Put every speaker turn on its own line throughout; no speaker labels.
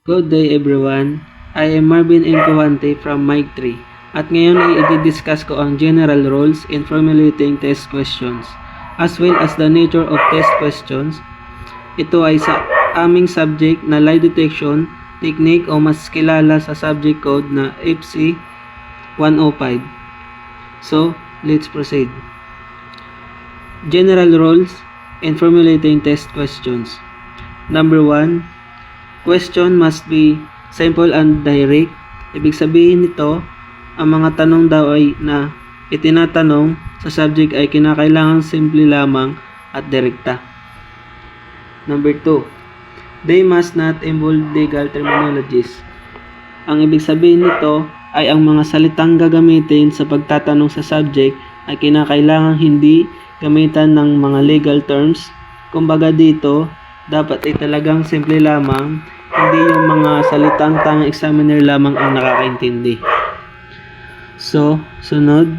Good day everyone. I am Marvin Infante from Mic 3 at ngayon ay i-discuss ko ang general rules in formulating test questions as well as the nature of test questions. Ito ay sa aming subject na lie detection technique o mas kilala sa subject code na FC 105. So, let's proceed. General rules in formulating test questions. Number 1, question must be simple and direct. Ibig sabihin nito, ang mga tanong daw ay na itinatanong sa subject ay kinakailangan simple lamang at direkta. Number 2, they must not involve legal terminologies. Ang ibig sabihin nito ay ang mga salitang gagamitin sa pagtatanong sa subject ay kinakailangan hindi gamitan ng mga legal terms. Kumbaga dito, dapat ay talagang simple lamang, hindi yung mga salitang tangang examiner lamang ang nakakaintindi. So, sunod,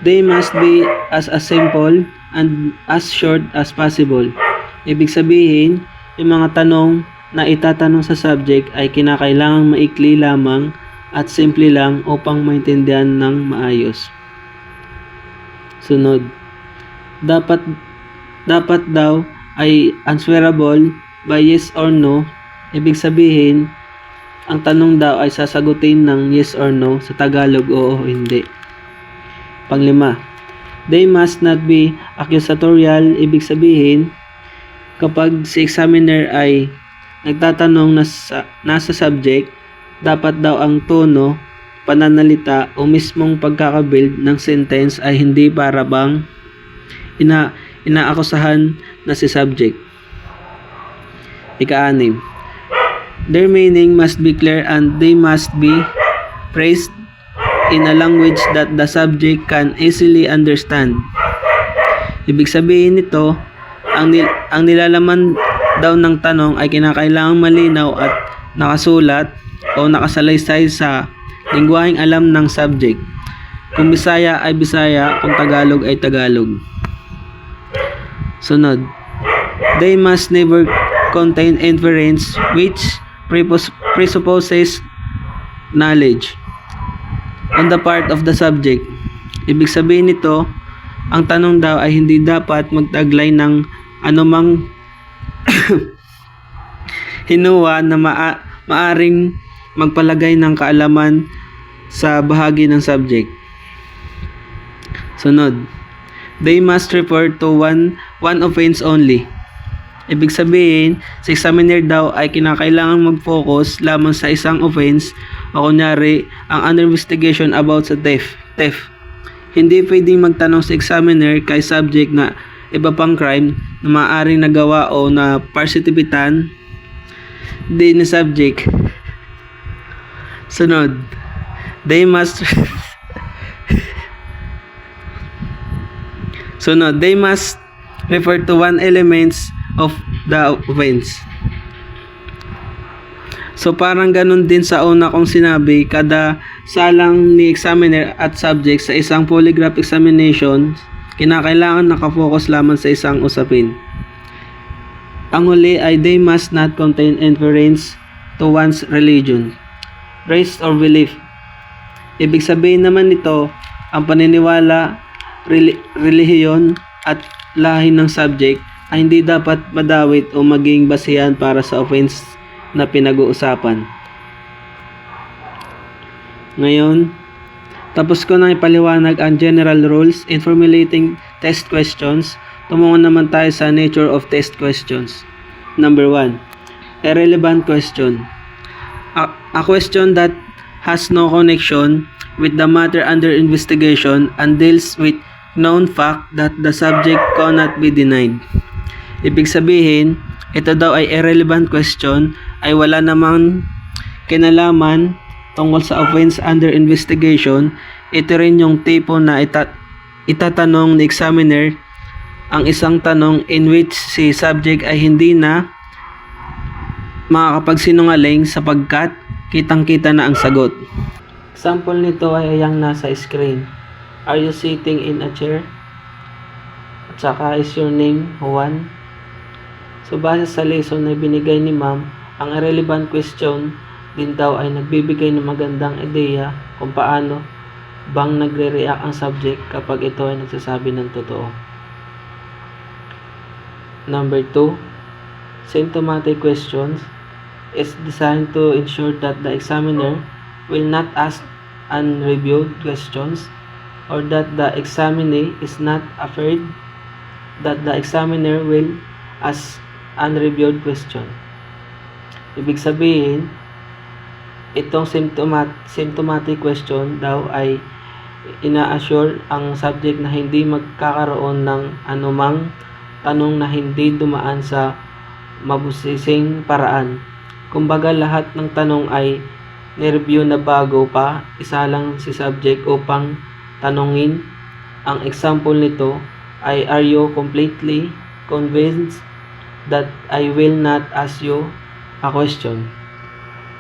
they must be as simple and as short as possible. Ibig sabihin, yung mga tanong na itatanong sa subject ay kinakailangang maikli lamang at simple lang upang maintindihan ng maayos. Sunod, dapat daw ay answerable by yes or no. Ibig sabihin, ang tanong daw ay sasagutin ng yes or no, sa Tagalog oo o hindi. Panglima, they must not be accusatorial. Ibig sabihin, kapag si examiner ay nagtatanong nasa subject, dapat daw ang tono, pananalita o mismong pagkakabuild ng sentence ay hindi para bang inaakusahan na si subject. Ika-6, their meaning must be clear and they must be phrased in a language that the subject can easily understand. Ibig sabihin nito, ang nilalaman daw ng tanong ay kinakailangang malinaw at nakasulat o nakasalaysay sa lingwaheng alam ng subject. Kung Bisaya ay Bisaya, kung Tagalog ay Tagalog. Sunod, they must never contain inference which presupposes knowledge on the part of the subject. Ibig sabihin nito, ang tanong daw ay hindi dapat magtaglay ng anumang hinuwa na maaring magpalagay ng kaalaman sa bahagi ng subject. Sunod, they must refer to one offense only. Ibig sabihin, sa examiner daw ay kinakailangan mag-focus lamang sa isang offense o kunyari, ang under investigation about sa theft. Hindi pwedeng magtanong sa examiner kay subject na iba pang crime na maaaring nagawa o na parsitipitan din ni subject. Sunod, they must refer to one elements of the offense. So parang ganun din sa una kong sinabi, kada salang ni examiner at subject sa isang polygraph examination, kinakailangan nakafocus lamang sa isang usapin. Ang huli ay they must not contain inference to one's religion, race or belief. Ibig sabihin naman nito, ang paniniwala, relihiyon at lahi ng subject ay hindi dapat madawit o maging basihan para sa offense na pinag-uusapan. Ngayon, tapos ko na ipaliwanag ang general rules in formulating test questions. Tumungo naman tayo sa nature of test questions. Number 1, irrelevant question. A question that has no connection with the matter under investigation and deals with known fact that the subject cannot be denied. Ibig sabihin, ito daw ay irrelevant question, ay wala namang kinalaman tungkol sa offense under investigation. Ito rin yung tipo na itatanong ni examiner ang isang tanong in which si subject ay hindi na makakapagsinungaling sapagkat kitang-kita na ang sagot. Example nito ay yung nasa screen. Are you sitting in a chair? At saka is your name Juan? So base sa lesson na binigay ni ma'am Ang irrelevant question din daw ay nagbibigay ng magandang ideya kung paano bang nagre-react ang subject kapag ito ay nagsasabi ng totoo. Number 2, symptomatic questions is designed to ensure that the examiner will not ask unreviewed questions or that the examinee is not afraid that the examiner will ask unreviewed question. Ibig sabihin, itong symptomatic question daw ay ina-assure ang subject na hindi magkakaroon ng anumang tanong na hindi dumaan sa mabusising paraan. Kumbaga lahat ng tanong ay nireview na bago pa isalang si subject upang tanungin. Ang example nito ay, are you completely convinced that I will not ask you a question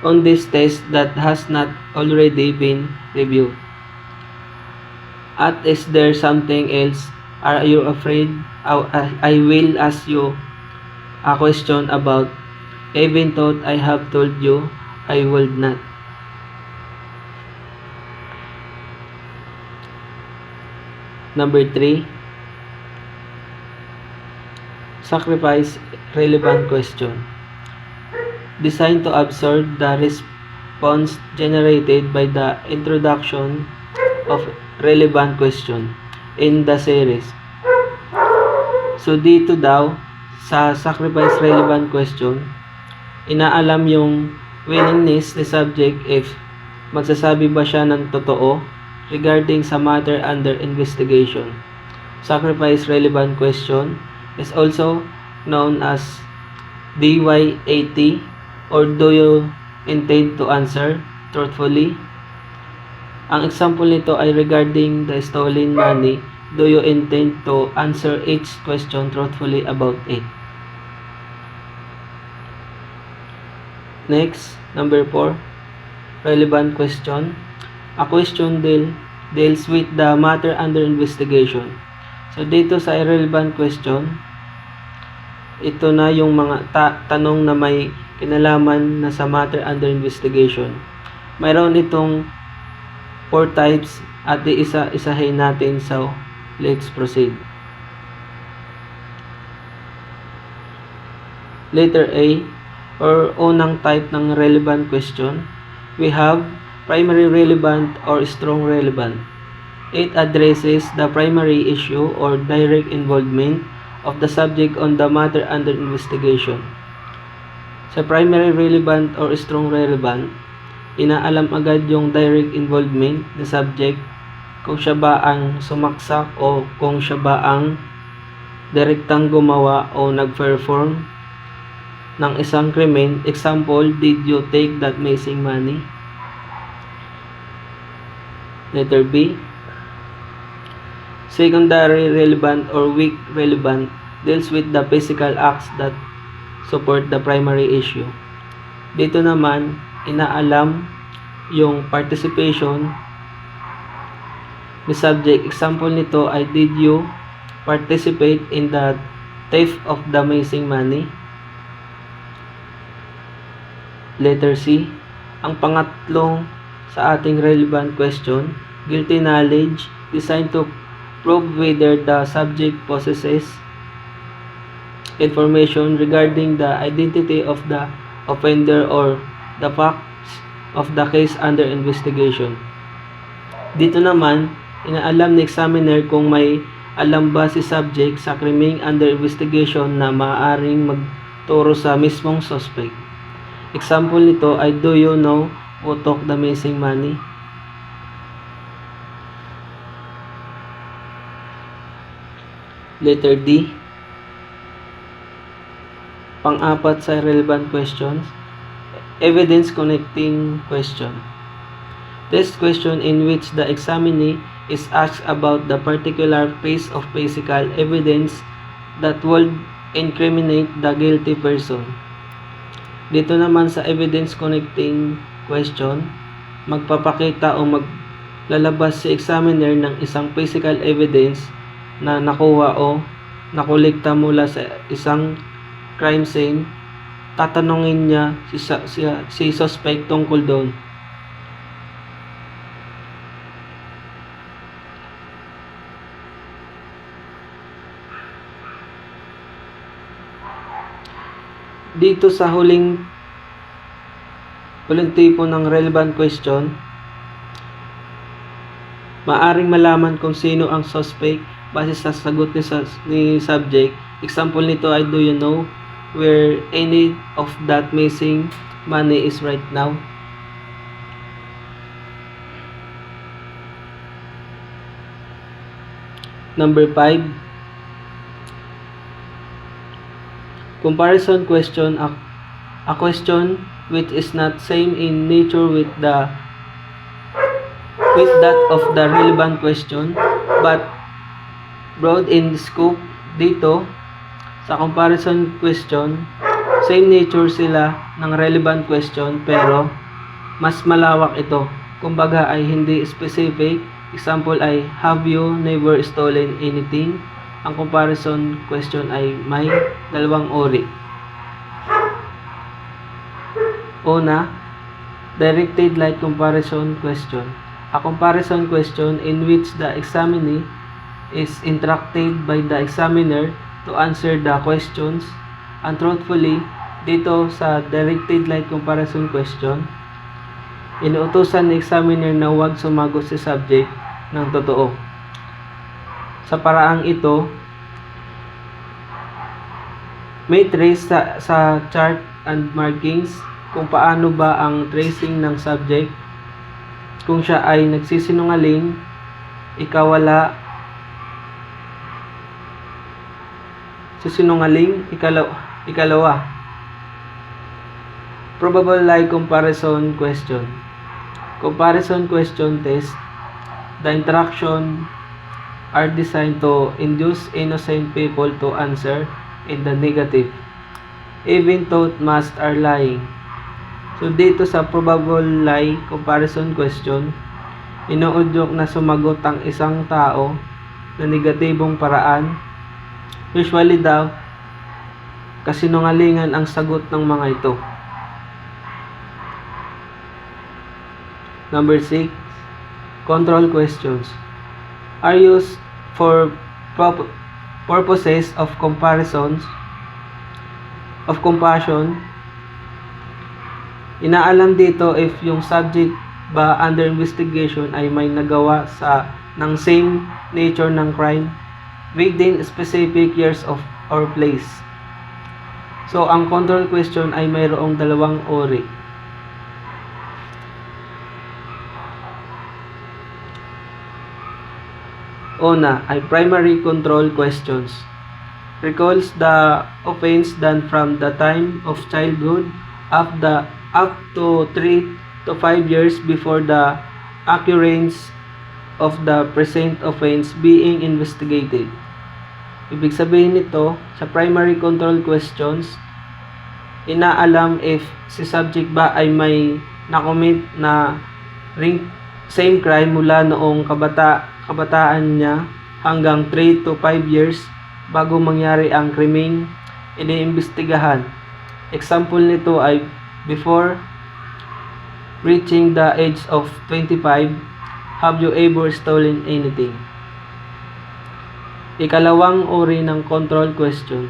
on this test that has not already been reviewed? At is there something else? Are you afraid I will ask you a question about, even though I have told you I would not? Number 3, sacrifice relevant question. Designed to absorb the response generated by the introduction of relevant question in the series. So dito daw sa sacrifice relevant question, inaalam yung willingness ni subject if magsasabi ba siya ng totoo regarding sa matter under investigation. Sacrifice relevant question is also known as DY80 or do you intend to answer truthfully? Ang example nito ay regarding the stolen money. Do you intend to answer each question truthfully about it? Next, number 4, relevant question. A question deals with the matter under investigation. So dito sa irrelevant question, ito na yung mga tanong na may kinalaman na sa matter under investigation. Mayroon itong 4 types at isa-isahin natin, so let's proceed. Letter A, or unang type ng relevant question, we have primary relevant or strong relevant. It addresses the primary issue or direct involvement of the subject on the matter under investigation. Sa primary relevant or strong relevant, inaalam agad yung direct involvement ng subject, kung siya ba ang sumaksak o kung siya ba ang direktang gumawa o nag-perform ng isang krimen. Example, did you take that missing money? Letter B, secondary relevant or weak relevant deals with the physical acts that support the primary issue. Dito naman, inaalam yung participation ni subject. Example nito ay, did you participate in the theft of the missing money? Letter C, ang pangatlong sa ating relevant question, guilty knowledge, designed to prove whether the subject possesses information regarding the identity of the offender or the facts of the case under investigation. Dito naman, inaalam ni examiner kung may alam ba si subject sa krimeng under investigation na maaaring magturo sa mismong suspect. Example nito ay, do you know who took the missing money? Letter D, pang-apat sa relevant questions, evidence connecting question. This question in which the examinee is asked about the particular piece of physical evidence that would incriminate the guilty person. Dito naman sa evidence connecting question, magpapakita o maglalabas si examiner ng isang physical evidence na nakuha o nakolekta mula sa isang crime scene tatanungin niya si suspect tungkol doon. Dito sa huling tipo ng relevant question, maaring malaman kung sino ang suspect base sa sagot ni subject. Example nito ay, do you know where any of that missing money is right now? Number 5. Comparison question, a question which is not same in nature with that of the relevant question but broad in scope. Dito sa comparison question, same nature sila ng relevant question pero mas malawak ito. Kumbaga ay hindi specific. Example ay, have you never stolen anything? Ang comparison question ay may dalawang uri. Una, directed like comparison question. A comparison question in which the examinee is instructed by the examiner to answer the questions and truthfully. Dito sa directed like comparison question, inuutosan ni examiner na huwag sumagot si subject ng totoo. Sa paraang ito, may trace sa chart and markings kung paano ba ang tracing ng subject. Kung siya ay nagsisinungaling, ikawala, sisinungaling, ikalawa. Probable lie comparison question. Comparison question test. The interaction are designed to induce innocent people to answer in the negative, even though most are lying. So dito sa probable lie comparison question, inuudyok na sumagot ang isang tao na negatibong paraan. Usually daw, kasinungalingan ang sagot ng mga ito. Number 6, control questions are used for purposes of comparisons of compassion. Inaalam dito if yung subject ba under investigation ay may nagawa ng same nature ng crime within specific years of or place. So ang control question ay mayroong dalawang uri. Una ay primary control questions. Recalls the offense done from the time of childhood up to 3 to 5 years before the occurrence of the present offense being investigated. Ibig sabihin nito, sa primary control questions, inaalam if si subject ba ay may nakomit na same crime mula noong kabataan niya hanggang 3 to 5 years bago mangyari ang krimeng iniimbestigahan. Example nito ay before reaching the age of 25, have you ever stolen anything? Ikalawang uri ng control question,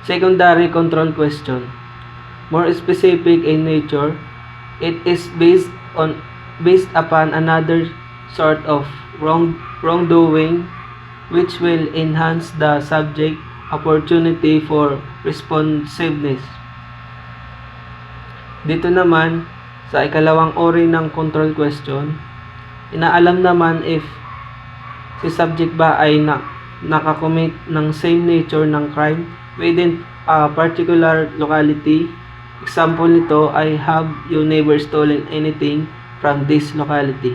secondary control question. More specific in nature, it is based upon another sort of wrongdoing which will enhance the subject opportunity for responsiveness. Dito naman, sa ikalawang uri ng control question, inaalam naman if si subject ba ay nakakommit ng same nature ng crime within a particular locality. Example nito ay, have you never stolen anything from this locality?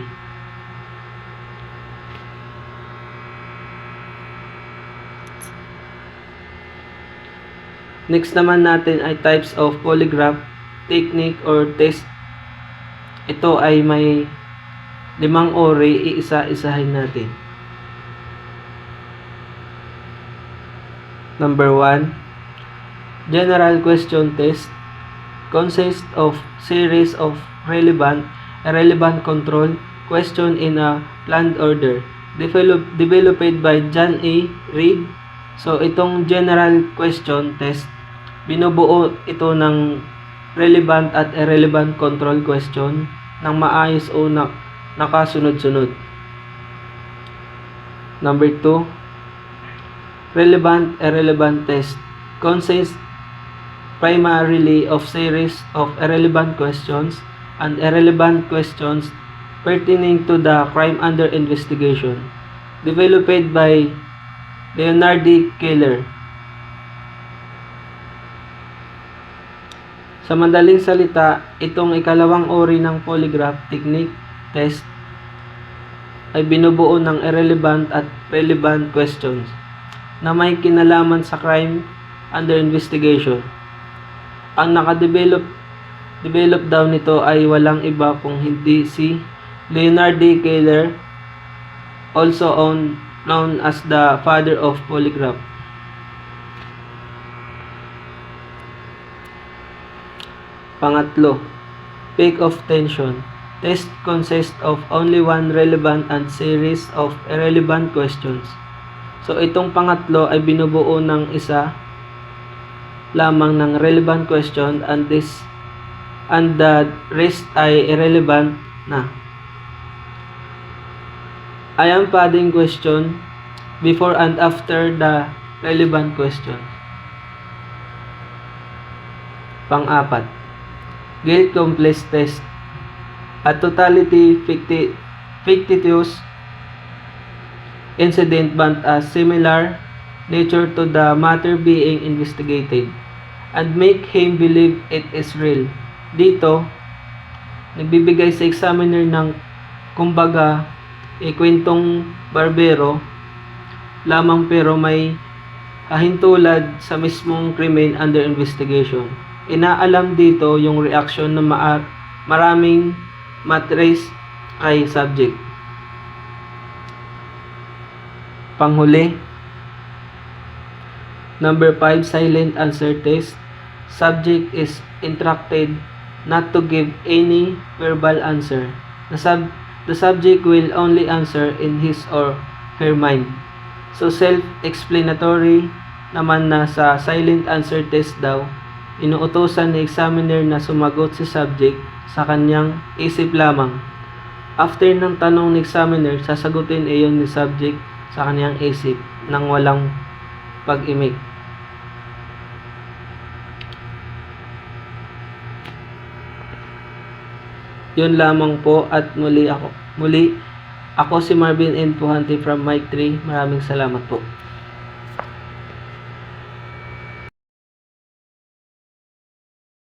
Next naman natin ay types of polygraph technique or test. Ito ay may 5 uri, iisa-isahin natin. Number 1, General question test consists of series of relevant, irrelevant control question in a planned order. Developed by John A. Reid. So, itong general question test, binubuo ito ng relevant at irrelevant control question ng maayos o nakasunod-sunod. Number 2, relevant irrelevant test consists primarily of series of irrelevant questions and irrelevant questions pertaining to the crime under investigation. Developed by Leonard D. Keller. Sa madaling salita, itong ikalawang uri ng polygraph technique test ay binubuo ng irrelevant at relevant questions na may kinalaman sa crime under investigation. Ang nakadevelop daw nito ay walang iba kung hindi si Leonard D. Keller, also known as the father of polygraph. Pangatlo, peak of tension. Test consists of only one relevant and series of irrelevant questions. So, itong pangatlo ay binubuo ng isa lamang ng relevant question and the rest ay irrelevant na. I am padding question before and after the relevant question. Pang-apat, guilt complex test. A totality fictitious incident but a similar nature to the matter being investigated and make him believe it is real. Dito, nagbibigay sa examiner ng kumbaga kwentong barbero lamang pero may hahintulad sa mismong krimen under investigation. Inaalam dito yung reaksyon ng maraming matrace kay subject. Panghuli, number 5, silent answer test. Subject is instructed not to give any verbal answer. The subject will only answer in his or her mind. So self-explanatory naman na sa silent answer test daw, inuutosan ni examiner na sumagot si subject sa kanyang isip lamang. After ng tanong ni examiner, sasagutin iyon ni subject sa kanyang isip nang walang pag-imik. Yun lamang po at muli ako si Marvin N. Puhante from Mike 3. Maraming salamat po.